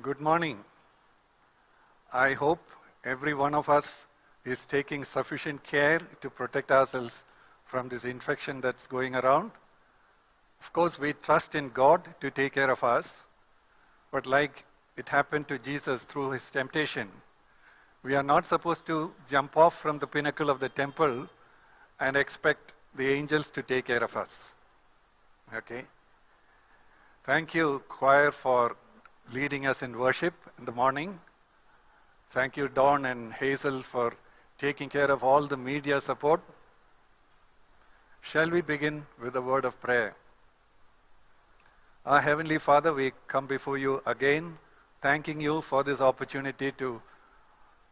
Good morning. I hope every one of us is taking sufficient care to protect ourselves from this infection that's going around. Of course, we trust in God to take care of us, but like it happened to Jesus through his temptation, we are not supposed to jump off from the pinnacle of the temple and expect the angels to take care of us. Okay? Thank you, choir, for leading us in worship in the morning. Thank you, Dawn and Hazel, for taking care of all the media support. Shall we begin with a word of prayer? Our Heavenly Father, we come before you again, thanking you for this opportunity to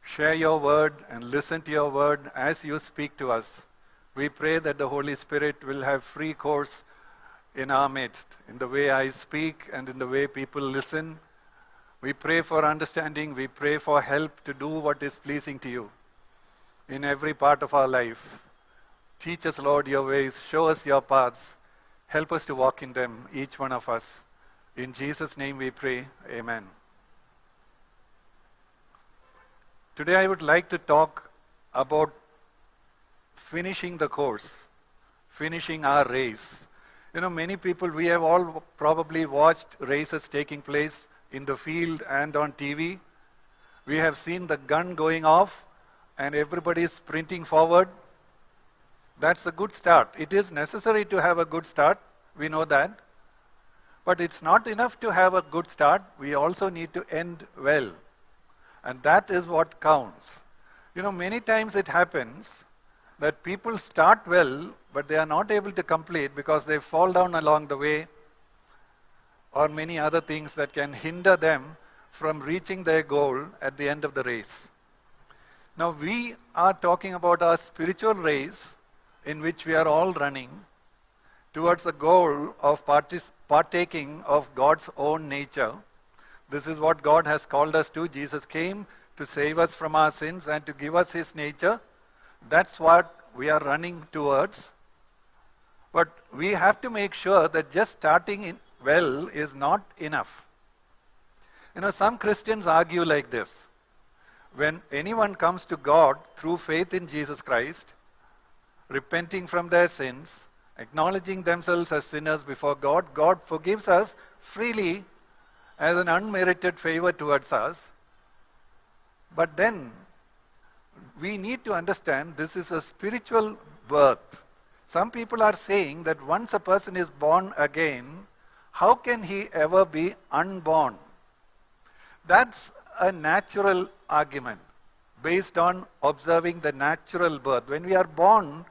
share your word and listen to your word as you speak to us. We pray that the Holy Spirit will have free course in our midst, in the way I speak and in the way people listen. We pray for understanding. We pray for help to do what is pleasing to you in every part of our life. Teach us, Lord, your ways. Show us your paths. Help us to walk in them, each one of us. In Jesus' name we pray. Amen. Today I would like to talk about finishing the course, finishing our race. You know, many people, we have all probably watched races taking place in the field and on TV. We have seen the gun going off and everybody is sprinting forward. That's a good start. It is necessary to have a good start. We know that. But it's not enough to have a good start. We also need to end well. And that is what counts. You know, many times it happens that people start well, but they are not able to complete because they fall down along the way, or many other things that can hinder them from reaching their goal at the end of the race. Now we are talking about our spiritual race in which we are all running towards the goal of partaking of God's own nature. This is what God has called us to. Jesus came to save us from our sins and to give us his nature. That's what we are running towards. But we have to make sure that just starting well is not enough. You know, some Christians argue like this. When anyone comes to God through faith in Jesus Christ, repenting from their sins, acknowledging themselves as sinners before God, God forgives us freely as an unmerited favor towards us. But then we need to understand this is a spiritual birth. Some people are saying that once a person is born again, how can he ever be unborn? That's a natural argument based on observing the natural birth. When we are born,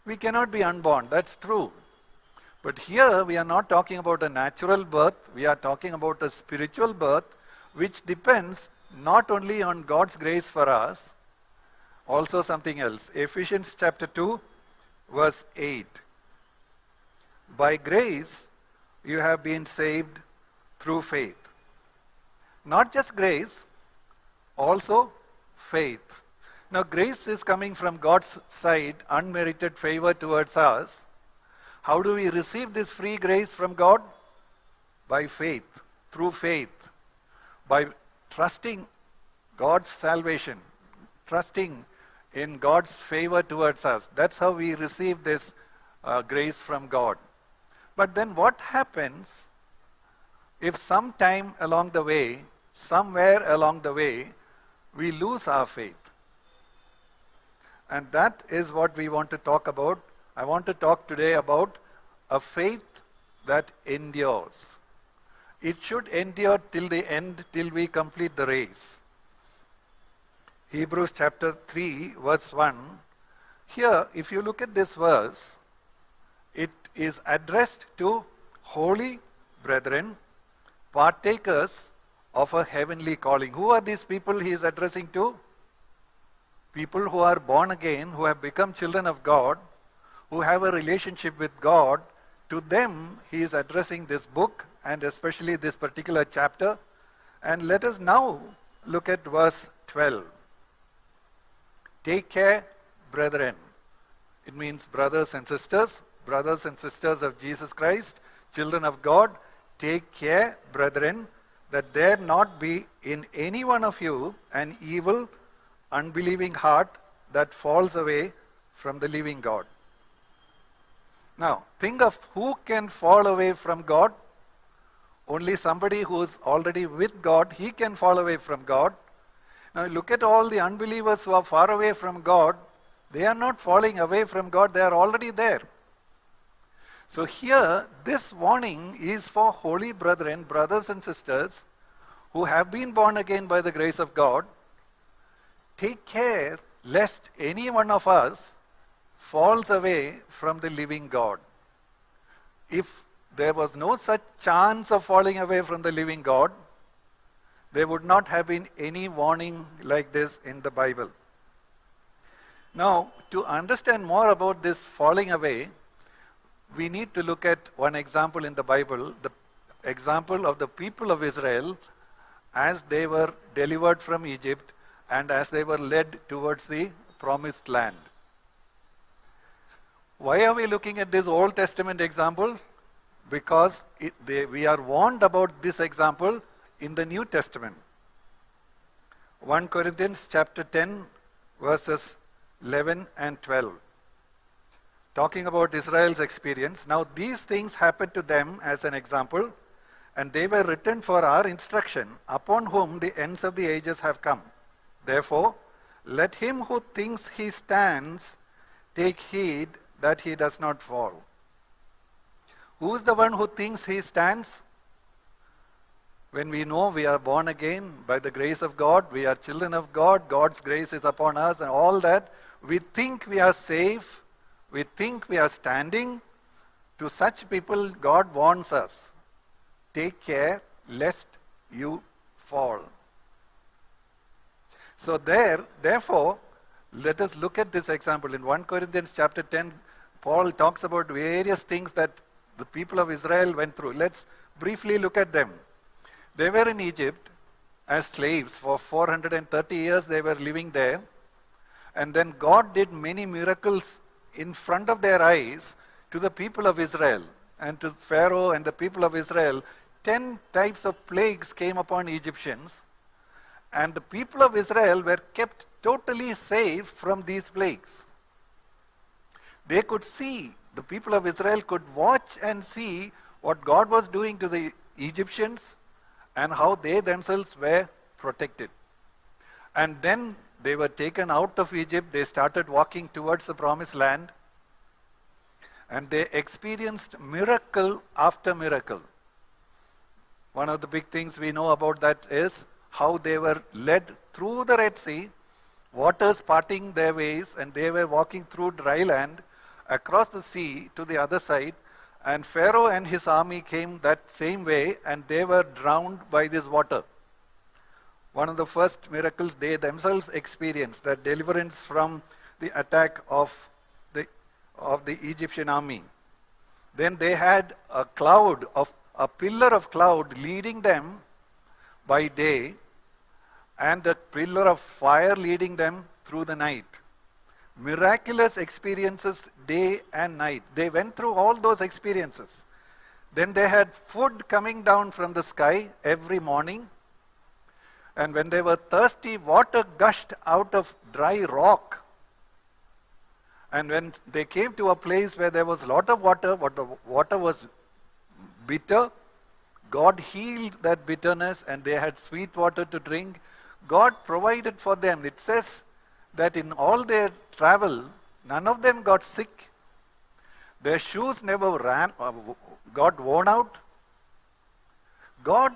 we cannot be unborn. That's true. But here we are not talking about a natural birth. We are talking about a spiritual birth which depends not only on God's grace for us, also something else. Ephesians chapter 2, verse 8. By grace, you have been saved through faith. Not just grace, also faith. Now, grace is coming from God's side, unmerited favor towards us. How do we receive this free grace from God? By faith, through faith, by trusting God's salvation, trusting in God's favor towards us. That's how we receive this grace from God. But then what happens if sometime along the way, somewhere along the way, we lose our faith? And that is what we want to talk about. I want to talk today about a faith that endures. It should endure till the end, till we complete the race. Hebrews chapter 3, verse 1. Here, if you look at this verse, it is addressed to holy brethren, partakers of a heavenly calling. Who are these people he is addressing to? People who are born again, who have become children of God, who have a relationship with God. To them, he is addressing this book and especially this particular chapter. And let us now look at verse 12. Take care, brethren. It means brothers and sisters of Jesus Christ, children of God. Take care, brethren, that there not be in any one of you an evil, unbelieving heart that falls away from the living God. Now, think of who can fall away from God. Only somebody who is already with God, he can fall away from God. Now, look at all the unbelievers who are far away from God. They are not falling away from God, they are already there. So here, this warning is for holy brethren, brothers and sisters, who have been born again by the grace of God. Take care lest any one of us falls away from the living God. If there was no such chance of falling away from the living God, there would not have been any warning like this in the Bible. Now, to understand more about this falling away, we need to look at one example in the Bible, the example of the people of Israel as they were delivered from Egypt and as they were led towards the promised land. Why are we looking at this Old Testament example? Because we are warned about this example in the New Testament. 1 Corinthians chapter 10 verses 11 and 12. Talking about Israel's experience. Now these things happened to them as an example, and they were written for our instruction, upon whom the ends of the ages have come. Therefore, let him who thinks he stands take heed that he does not fall. Who is the one who thinks he stands? When we know we are born again by the grace of God, we are children of God, God's grace is upon us and all that, we think we are safe, we think we are standing. To such people, God warns us, take care lest you fall. So therefore, let us look at this example. In 1 Corinthians chapter 10, Paul talks about various things that the people of Israel went through. Let's briefly look at them. They were in Egypt as slaves. For 430 years they were living there. And then God did many miracles in front of their eyes to the people of Israel. And to Pharaoh and the people of Israel, 10 types of plagues came upon Egyptians. And the people of Israel were kept totally safe from these plagues. They could see, the people of Israel could watch and see what God was doing to the Egyptians and how they themselves were protected. And then they were taken out of Egypt, they started walking towards the promised land, and they experienced miracle after miracle. One of the big things we know about that is how they were led through the Red Sea, waters parting their ways, and they were walking through dry land across the sea to the other side, and Pharaoh and his army came that same way, and they were drowned by this water. One of the first miracles they themselves experienced, that deliverance from the attack of the Egyptian army. Then they had a pillar of cloud leading them by day, and a pillar of fire leading them through the night. Miraculous experiences day and night. They went through all those experiences. Then they had food coming down from the sky every morning. And when they were thirsty, water gushed out of dry rock. And when they came to a place where there was a lot of water, but the water was bitter, God healed that bitterness and they had sweet water to drink. God provided for them. It says that in all their travel, none of them got sick. Their shoes never got worn out. God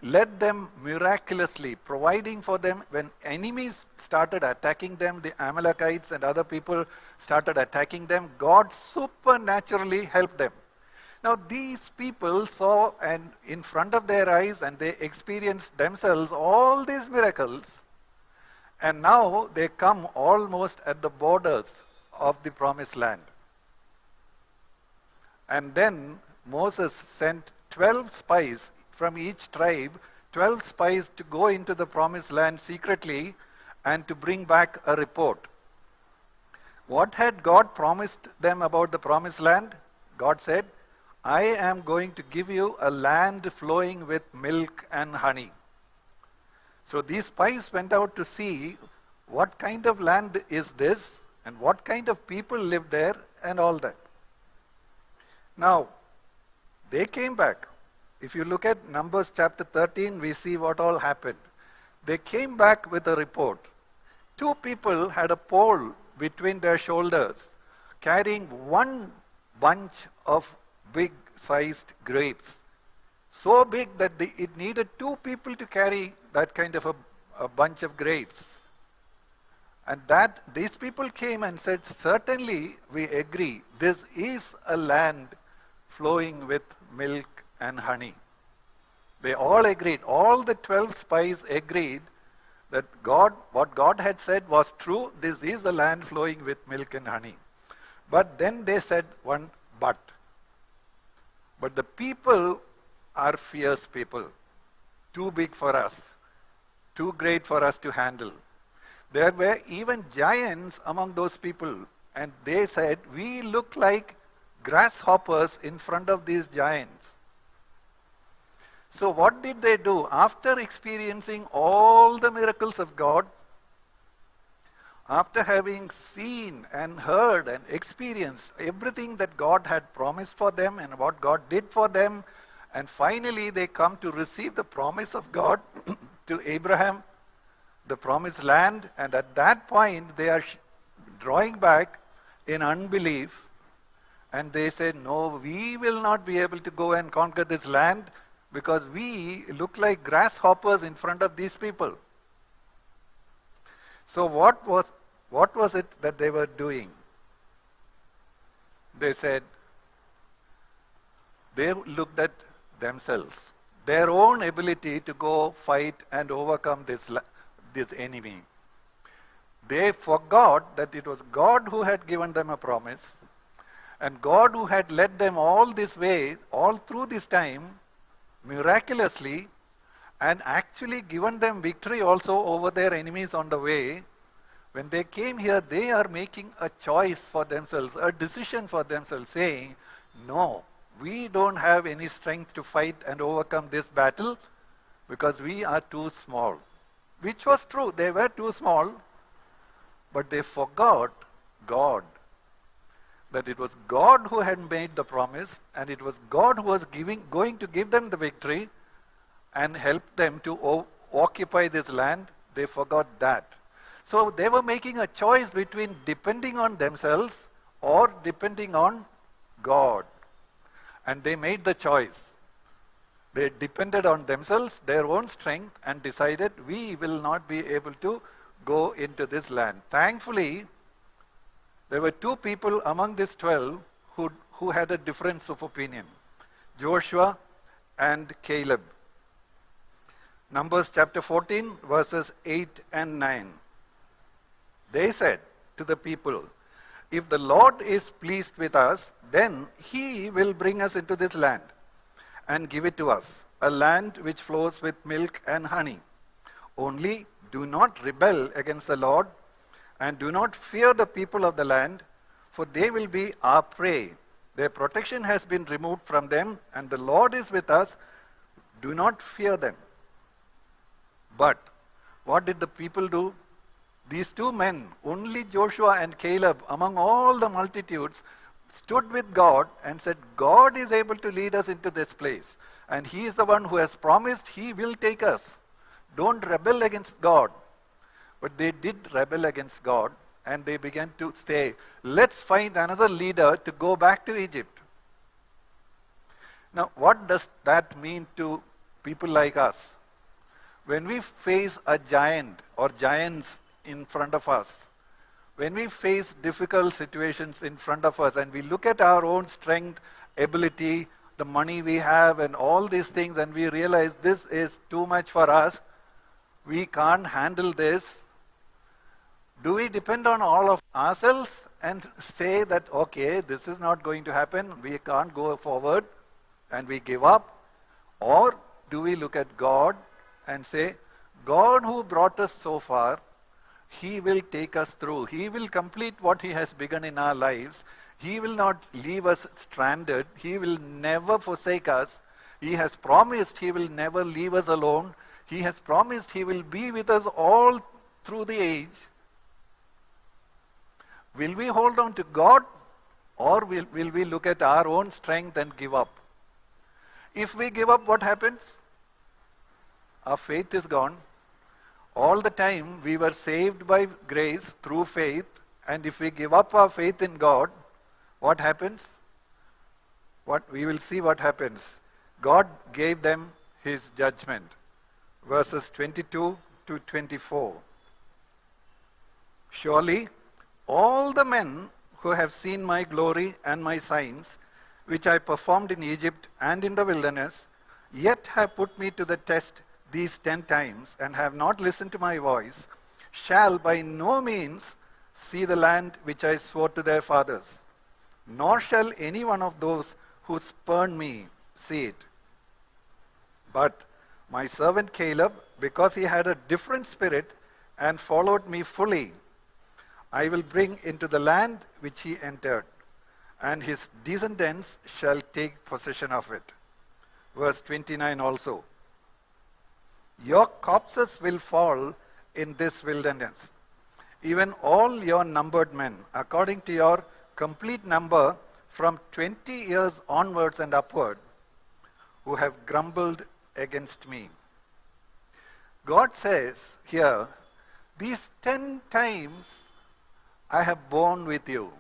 led them miraculously, providing for them when enemies started attacking them, the Amalekites and other people started attacking them, God supernaturally helped them. Now these people saw and in front of their eyes and they experienced themselves all these miracles, and now they come almost at the borders of the promised land. And then Moses sent 12 spies from each tribe, 12 spies to go into the promised land secretly and to bring back a report. What had God promised them about the promised land? God said, I am going to give you a land flowing with milk and honey. So these spies went out to see what kind of land is this and what kind of people live there and all that. Now, they came back. If you look at Numbers chapter 13, we see what all happened. They came back with a report. 2 people had a pole between their shoulders, carrying one bunch of big-sized grapes. So big that it needed 2 people to carry that kind of a bunch of grapes. And these people came and said, certainly we agree, this is a land flowing with milk and honey. They all agreed, all the 12 spies agreed that what God had said was true, this is a land flowing with milk and honey. But then they said one but. But the people are fierce people, too big for us, too great for us to handle. There were even giants among those people, and they said, we look like grasshoppers in front of these giants. So what did they do? After experiencing all the miracles of God, after having seen and heard and experienced everything that God had promised for them and what God did for them, and finally they come to receive the promise of God to Abraham, the promised land, and at that point they are drawing back in unbelief, and they say, no, we will not be able to go and conquer this land because we look like grasshoppers in front of these people. So what was it that they were doing? They said, they looked at themselves, their own ability to go fight and overcome this enemy. They forgot that it was God who had given them a promise, and God who had led them all this way, all through this time, miraculously, and actually given them victory also over their enemies on the way. When they came here, they are making a choice for themselves, a decision for themselves, saying, no, we don't have any strength to fight and overcome this battle because we are too small. Which was true, they were too small, but they forgot God. That it was God who had made the promise, and it was God who was going to give them the victory and help them to occupy this land. They forgot that. So they were making a choice between depending on themselves or depending on God. And they made the choice. They depended on themselves, their own strength, and decided, we will not be able to go into this land. Thankfully, there were 2 people among these 12 who had a difference of opinion. Joshua and Caleb. Numbers chapter 14, verses 8 and 9. They said to the people, if the Lord is pleased with us, then he will bring us into this land and give it to us, a land which flows with milk and honey. Only do not rebel against the Lord, and do not fear the people of the land, for they will be our prey. Their protection has been removed from them, and the Lord is with us. Do not fear them. But what did the people do? These 2 men, only Joshua and Caleb, among all the multitudes, stood with God and said, God is able to lead us into this place. And he is the one who has promised he will take us. Don't rebel against God. But they did rebel against God, and they began to say, let's find another leader to go back to Egypt. Now, what does that mean to people like us? When we face a giant or giants in front of us, when we face difficult situations in front of us and we look at our own strength, ability, the money we have and all these things, and we realize this is too much for us, we can't handle this, do we depend on all of ourselves and say that, okay, this is not going to happen, we can't go forward, and we give up? Or do we look at God and say, God who brought us so far, he will take us through. He will complete what he has begun in our lives, He will not leave us stranded. He will never forsake us. He has promised He will never leave us alone. He has promised He will be with us all through the age. Will we hold on to God, or will we look at our own strength and give up? If we give up, what happens? Our faith is gone. All the time we were saved by grace through faith, and if we give up our faith in God, what happens? We will see what happens. God gave them His judgment. Verses 22 to 24. Surely all the men who have seen my glory and my signs, which I performed in Egypt and in the wilderness, yet have put me to the test these 10 times, and have not listened to my voice, shall by no means see the land which I swore to their fathers, nor shall any one of those who spurn me see it. But my servant Caleb, because he had a different spirit and followed me fully, I will bring into the land which he entered, and his descendants shall take possession of it. Verse 29 also. Your corpses will fall in this wilderness, even all your numbered men, according to your complete number, from 20 years onwards and upward, who have grumbled against me. God says here, these 10 times I have borne with you.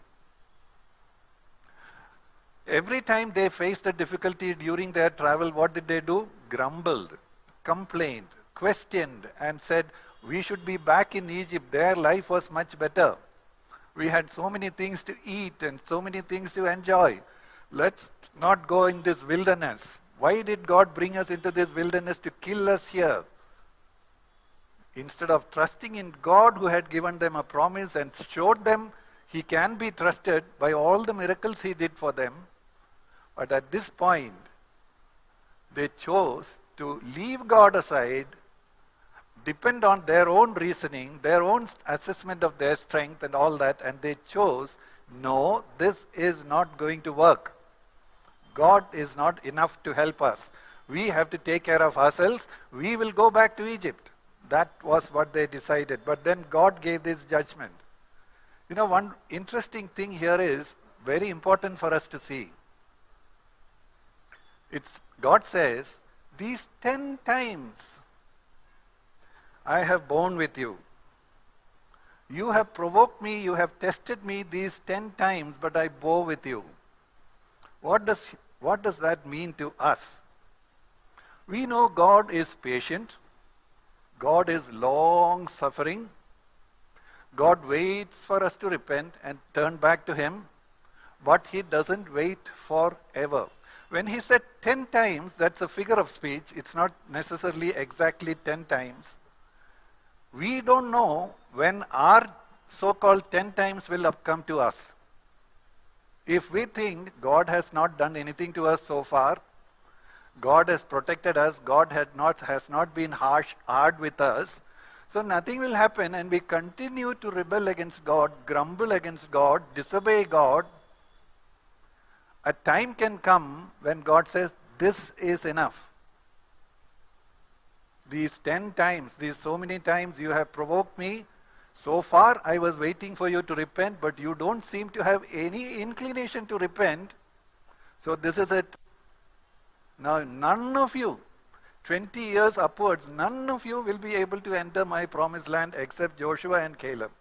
Every time they faced a difficulty during their travel, what did they do? Grumbled, complained, questioned, and said, we should be back in Egypt. Their life was much better. We had so many things to eat and so many things to enjoy. Let's not go in this wilderness. Why did God bring us into this wilderness to kill us here? Instead of trusting in God, who had given them a promise and showed them He can be trusted by all the miracles He did for them. But at this point, they chose to leave God aside, depend on their own reasoning, their own assessment of their strength and all that, and they chose, no, this is not going to work. God is not enough to help us. We have to take care of ourselves. We will go back to Egypt. That was what they decided. But then God gave this judgment. You know, one interesting thing here is very important for us to see. God says, these 10 times I have borne with you. You have provoked me, you have tested me these 10 times, but I bore with you. What does that mean to us? We know God is patient. God is long suffering. God waits for us to repent and turn back to Him, but He doesn't wait forever. When He said 10 times, that's a figure of speech. It's not necessarily exactly 10 times. We don't know when our so-called 10 times will come to us. If we think God has not done anything to us so far, God has protected us, God has not been hard with us, so nothing will happen, and we continue to rebel against God, grumble against God, disobey God, a time can come when God says, this is enough. These 10 times, these so many times you have provoked me. So far I was waiting for you to repent, but you don't seem to have any inclination to repent. So this is it. Now none of you, 20 years upwards, none of you will be able to enter my promised land except Joshua and Caleb.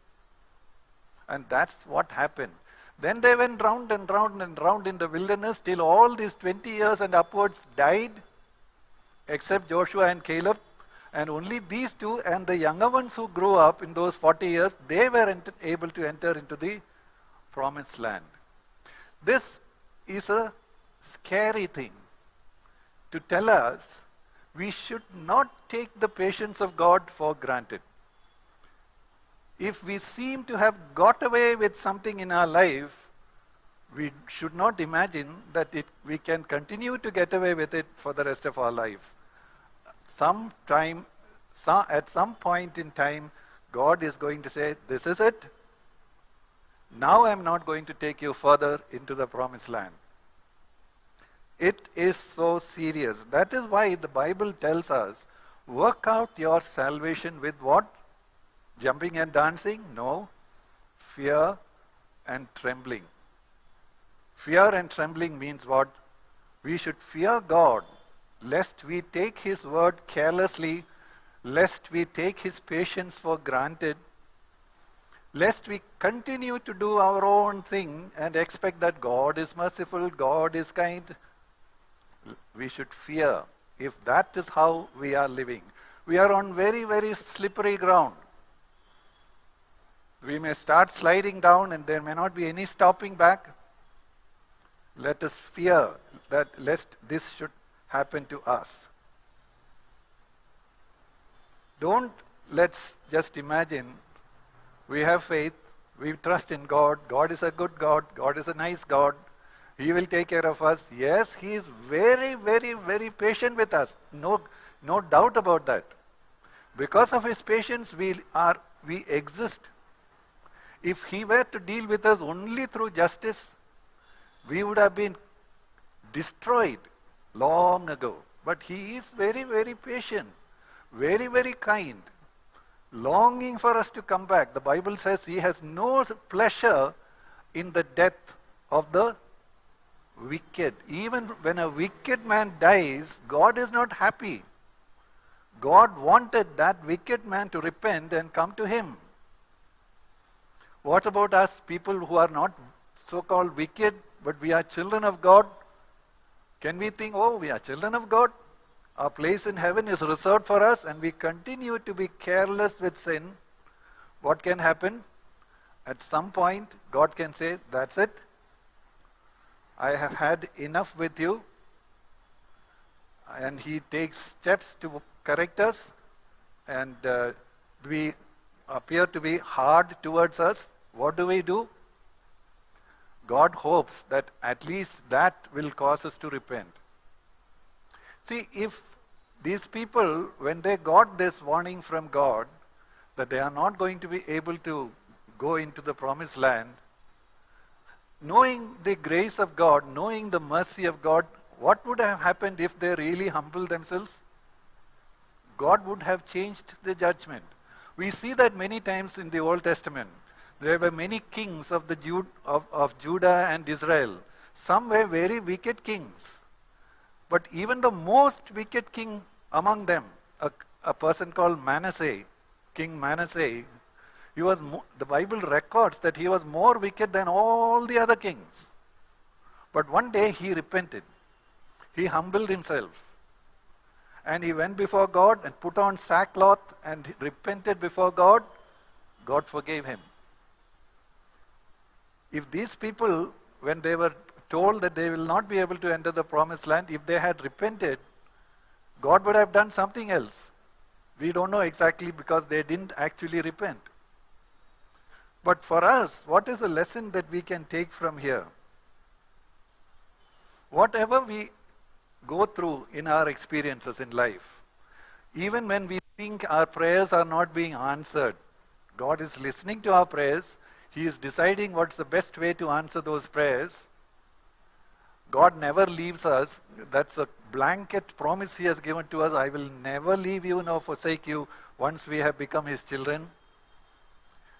And that's what happened. Then they went round and round and round in the wilderness till all these 20 years and upwards died, except Joshua and Caleb. And only these two and the younger ones who grew up in those 40 years, they were able to enter into the promised land. This is a scary thing to tell us we should not take the patience of God for granted. If we seem to have got away with something in our life, we should not imagine that we can continue to get away with it for the rest of our life. At some point in time, God is going to say, this is it. Now I'm not going to take you further into the promised land. It is so serious. That is why the Bible tells us, work out your salvation with what? Jumping and dancing? No. Fear and trembling. Fear and trembling means what? We should fear God, lest we take His word carelessly, lest we take His patience for granted, lest we continue to do our own thing and expect that God is merciful, God is kind. We should fear if that is how we are living. We are on very, very slippery ground. We may start sliding down and there may not be any stopping back. Let us fear that lest this should happen to us. Let's just imagine we have faith, we trust in God, God is a good God, God is a nice God, He will take care of us. Yes, He is very, very, very patient with us. No doubt about that. Because of His patience, we exist. If He were to deal with us only through justice, we would have been destroyed long ago. But He is very, very patient, very, very kind, longing for us to come back. The Bible says He has no pleasure in the death of the wicked. Even when a wicked man dies, God is not happy. God wanted that wicked man to repent and come to Him. What about us, people who are not so-called wicked, but we are children of God? Can we think, oh, we are children of God? Our place in heaven is reserved for us, and we continue to be careless with sin. What can happen? At some point, God can say, that's it. I have had enough with you. And He takes steps to correct us, and we appear to be hard towards us. What do? God hopes that at least that will cause us to repent. See, if these people, when they got this warning from God, that they are not going to be able to go into the promised land, knowing the grace of God, knowing the mercy of God, what would have happened if they really humbled themselves? God would have changed the judgment. We see that many times in the Old Testament. There were many kings of Judah and Israel. Some were very wicked kings. But even the most wicked king among them, a person called Manasseh, King Manasseh, the Bible records that he was more wicked than all the other kings. But one day he repented. He humbled himself. And he went before God and put on sackcloth and repented before God. God forgave him. If these people, when they were told that they will not be able to enter the promised land, if they had repented, God would have done something else. We don't know exactly because they didn't actually repent. But for us, what is the lesson that we can take from here? Whatever we go through in our experiences in life, even when we think our prayers are not being answered, God is listening to our prayers. He is deciding what's the best way to answer those prayers. God never leaves us. That's a blanket promise He has given to us. I will never leave you nor forsake you once we have become His children.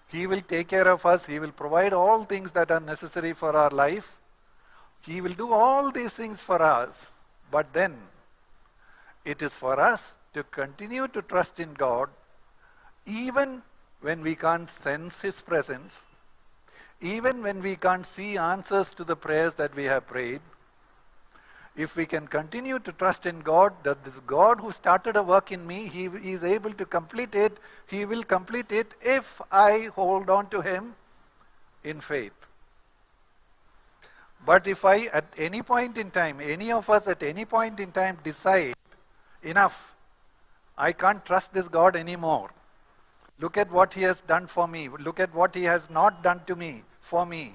He will take care of us. He will provide all things that are necessary for our life. He will do all these things for us. But then, it is for us to continue to trust in God, even when we can't sense His presence, even when we can't see answers to the prayers that we have prayed. If we can continue to trust in God, that this God who started a work in me, He is able to complete it. He will complete it if I hold on to Him in faith. But if I, at any point in time, any of us at any point in time decide, enough, I can't trust this God anymore. Look at what He has done for me. Look at what He has not done to me, for me.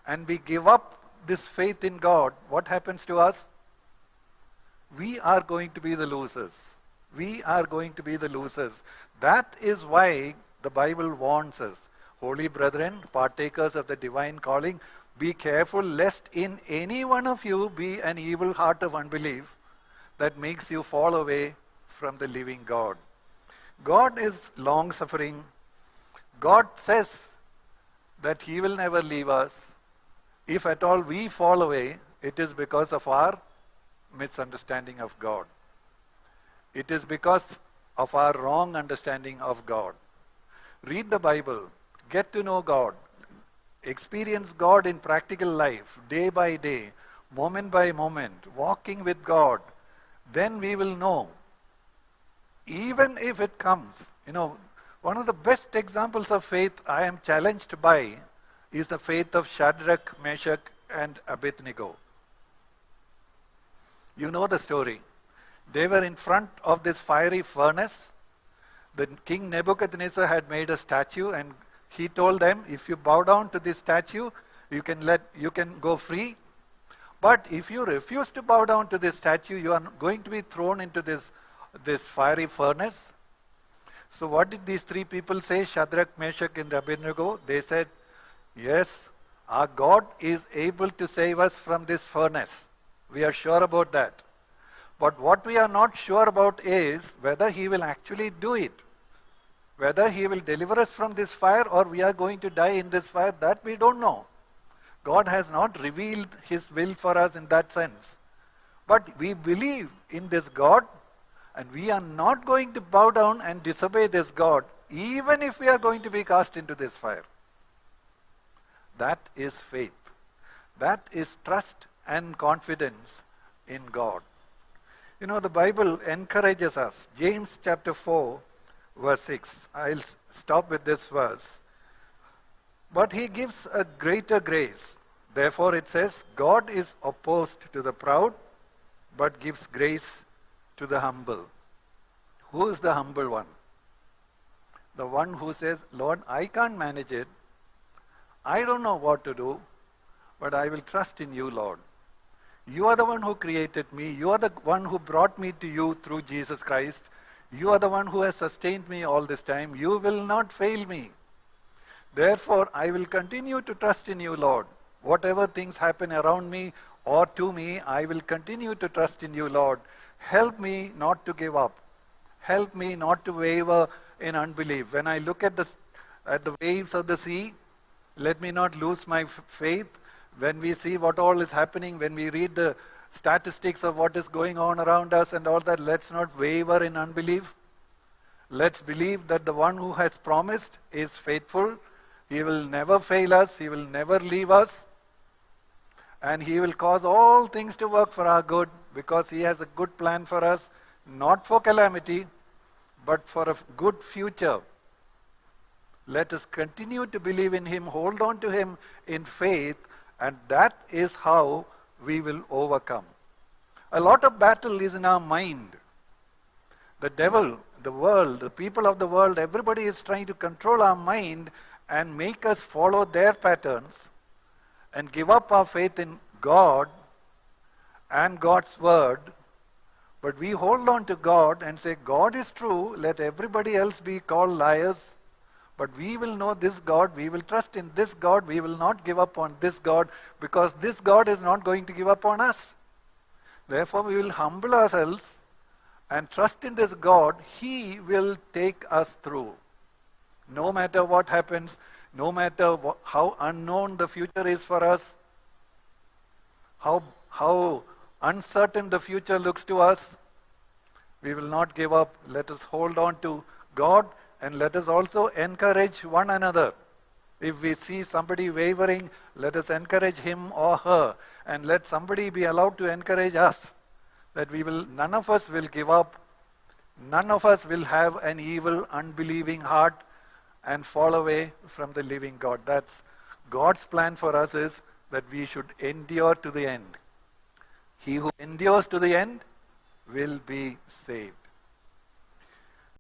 And we give up this faith in God, what happens to us? We are going to be the losers. We are going to be the losers. That is why the Bible warns us. Holy brethren, partakers of the divine calling, be careful lest in any one of you be an evil heart of unbelief that makes you fall away from the living God. God is long-suffering. God says that He will never leave us. If at all we fall away, it is because of our misunderstanding of God. It is because of our wrong understanding of God. Read the Bible. Get to know God. Experience God in practical life, day by day, moment by moment, walking with God. Then we will know. Even if it comes, one of the best examples of faith I am challenged by is the faith of Shadrach, Meshach, and Abednego. You know the story. They were in front of this fiery furnace. The king Nebuchadnezzar had made a statue, and he told them, if you bow down to this statue, you can go free. But if you refuse to bow down to this statue, you are going to be thrown into this fiery furnace. So what did these three people say, Shadrach, Meshach, and Abednego? They said, yes, our God is able to save us from this furnace. We are sure about that. But what we are not sure about is whether He will actually do it. Whether He will deliver us from this fire or we are going to die in this fire, that we don't know. God has not revealed His will for us in that sense. But we believe in this God, and we are not going to bow down and disobey this God, even if we are going to be cast into this fire. That is faith. That is trust and confidence in God. The Bible encourages us. James chapter 4, verse 6. I'll stop with this verse. But He gives a greater grace. Therefore it says, God is opposed to the proud, but gives grace to the humble. Who is the humble one? The one who says, Lord, I can't manage it. I don't know what to do, but I will trust in you, Lord. You are the one who created me. You are the one who brought me to you through Jesus Christ. You are the one who has sustained me all this time. You will not fail me. Therefore, I will continue to trust in you, Lord. Whatever things happen around me or to me, I will continue to trust in you, Lord. Help me not to give up. Help me not to waver in unbelief. When I look at the waves of the sea, let me not lose my faith. When we see what all is happening, when we read the statistics of what is going on around us and all that, let's not waver in unbelief. Let's believe that the one who has promised is faithful. He will never fail us. He will never leave us. And He will cause all things to work for our good, because He has a good plan for us, not for calamity, but for a good future. Let us continue to believe in Him, hold on to Him in faith, and that is how we will overcome. A lot of battle is in our mind. The devil, the world, the people of the world, everybody is trying to control our mind and make us follow their patterns and give up our faith in God and God's word. But we hold on to God and say, God is true, let everybody else be called liars. But we will know this God, we will trust in this God, we will not give up on this God, because this God is not going to give up on us. Therefore, we will humble ourselves and trust in this God. He will take us through. No matter what happens, no matter how unknown the future is for us, how uncertain the future looks to us, we will not give up. Let us hold on to God. And let us also encourage one another. If we see somebody wavering, let us encourage him or her. And let somebody be allowed to encourage us. That none of us will give up. None of us will have an evil, unbelieving heart and fall away from the living God. That's God's plan for us, is that we should endure to the end. He who endures to the end will be saved.